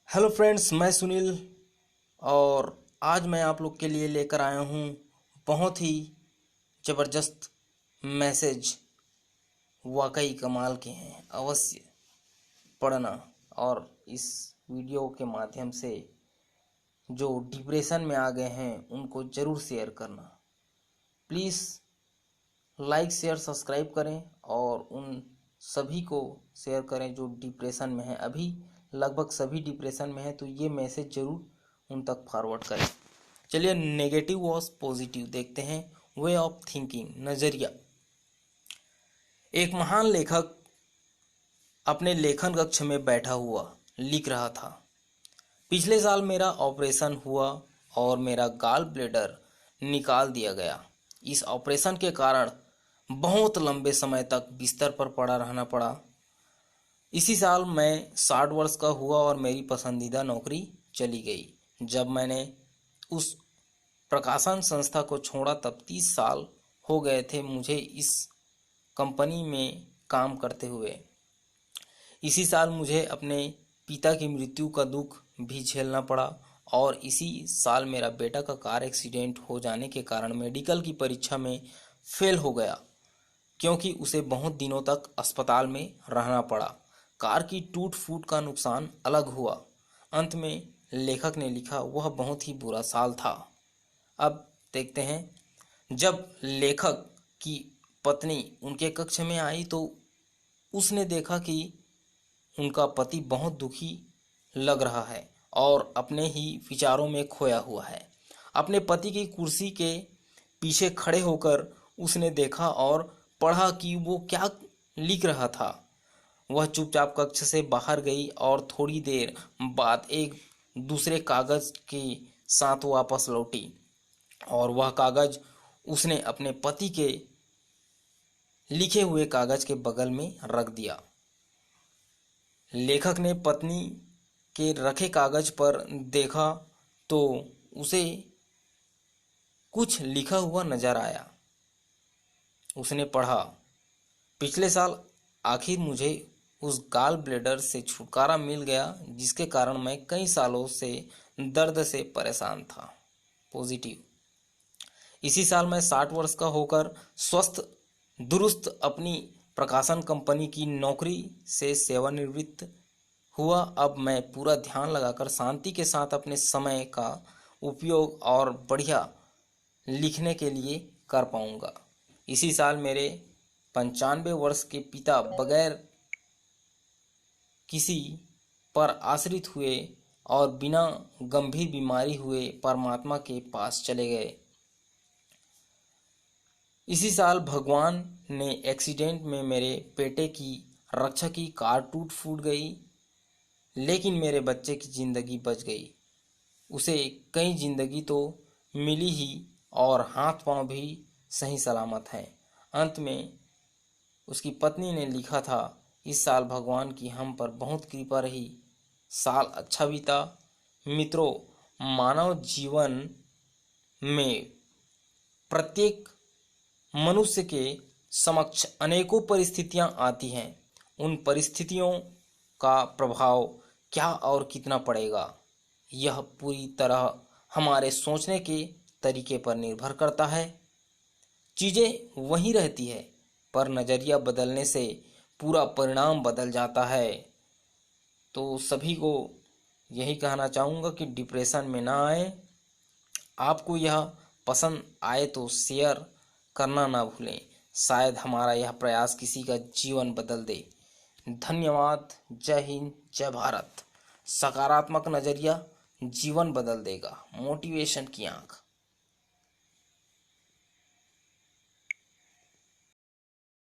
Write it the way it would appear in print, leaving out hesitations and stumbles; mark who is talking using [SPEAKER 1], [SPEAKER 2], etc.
[SPEAKER 1] Hello friends, मैं सुनील। और आज मैं आप लोग के लिए लेकर आया हूँ बहुत ही ज़बरदस्त मैसेज। वाकई कमाल के हैं, अवश्य पढ़ना। और इस वीडियो के माध्यम से जो डिप्रेशन में आ गए हैं उनको ज़रूर शेयर करना। प्लीज़ लाइक शेयर सब्सक्राइब करें और उन सभी को शेयर करें जो डिप्रेशन में हैं। अभी लगभग सभी डिप्रेशन में हैं, तो ये मैसेज ज़रूर उन तक फॉरवर्ड करें। चलिए, नेगेटिव वॉस पॉजिटिव देखते हैं। वे ऑफ थिंकिंग, नज़रिया। एक महान लेखक अपने लेखन कक्ष में बैठा हुआ लिख रहा था। पिछले साल मेरा ऑपरेशन हुआ और मेरा गॉल ब्लैडर निकाल दिया गया। इस ऑपरेशन के कारण बहुत लंबे समय तक बिस्तर पर पड़ा रहना पड़ा। इसी साल मैं 60 वर्ष का हुआ और मेरी पसंदीदा नौकरी चली गई। जब मैंने उस प्रकाशन संस्था को छोड़ा तब 30 साल हो गए थे मुझे इस कंपनी में काम करते हुए। इसी साल मुझे अपने पिता की मृत्यु का दुख भी झेलना पड़ा और इसी साल मेरा बेटा का कार एक्सीडेंट हो जाने के कारण मेडिकल की परीक्षा में फेल हो गया, क्योंकि उसे बहुत दिनों तक अस्पताल में रहना पड़ा। कार की टूट फूट का नुकसान अलग हुआ। अंत में लेखक ने लिखा, वह बहुत ही बुरा साल था। अब देखते हैं, जब लेखक की पत्नी उनके कक्ष में आई तो उसने देखा कि उनका पति बहुत दुखी लग रहा है और अपने ही विचारों में खोया हुआ है। अपने पति की कुर्सी के पीछे खड़े होकर उसने देखा और पढ़ा कि वो क्या लिख रहा था। वह चुपचाप कक्ष से बाहर गई और थोड़ी देर बाद एक दूसरे कागज के साथ वापस लौटी और वह कागज उसने अपने पति के लिखे हुए कागज के बगल में रख दिया। लेखक ने पत्नी के रखे कागज पर देखा तो उसे कुछ लिखा हुआ नजर आया। उसने पढ़ा, पिछले साल आखिर मुझे उस गॉल ब्लैडर से छुटकारा मिल गया जिसके कारण मैं कई सालों से दर्द से परेशान था। पॉजिटिव, इसी साल मैं 60 वर्ष का होकर स्वस्थ दुरुस्त अपनी प्रकाशन कंपनी की नौकरी से सेवानिवृत्त हुआ। अब मैं पूरा ध्यान लगाकर शांति के साथ अपने समय का उपयोग और बढ़िया लिखने के लिए कर पाऊंगा। इसी साल मेरे 95 वर्ष के पिता बगैर किसी पर आश्रित हुए और बिना गंभीर बीमारी हुए परमात्मा के पास चले गए। इसी साल भगवान ने एक्सीडेंट में मेरे बेटे की रक्षा की, कार टूट फूट गई लेकिन मेरे बच्चे की जिंदगी बच गई। उसे कई जिंदगी तो मिली ही और हाथ पांव भी सही सलामत हैं। अंत में उसकी पत्नी ने लिखा था, इस साल भगवान की हम पर बहुत कृपा रही, साल अच्छा बीता। मित्रों, मानव जीवन में प्रत्येक मनुष्य के समक्ष अनेकों परिस्थितियां आती हैं। उन परिस्थितियों का प्रभाव क्या और कितना पड़ेगा, यह पूरी तरह हमारे सोचने के तरीके पर निर्भर करता है। चीज़ें वही रहती है, पर नज़रिया बदलने से पूरा परिणाम बदल जाता है। तो सभी को यही कहना चाहूँगा कि डिप्रेशन में ना आए। आपको यह पसंद आए तो शेयर करना ना भूलें। शायद हमारा यह प्रयास किसी का जीवन बदल दे। धन्यवाद। जय हिंद, जय भारत। सकारात्मक नज़रिया जीवन बदल देगा। मोटिवेशन की आँख।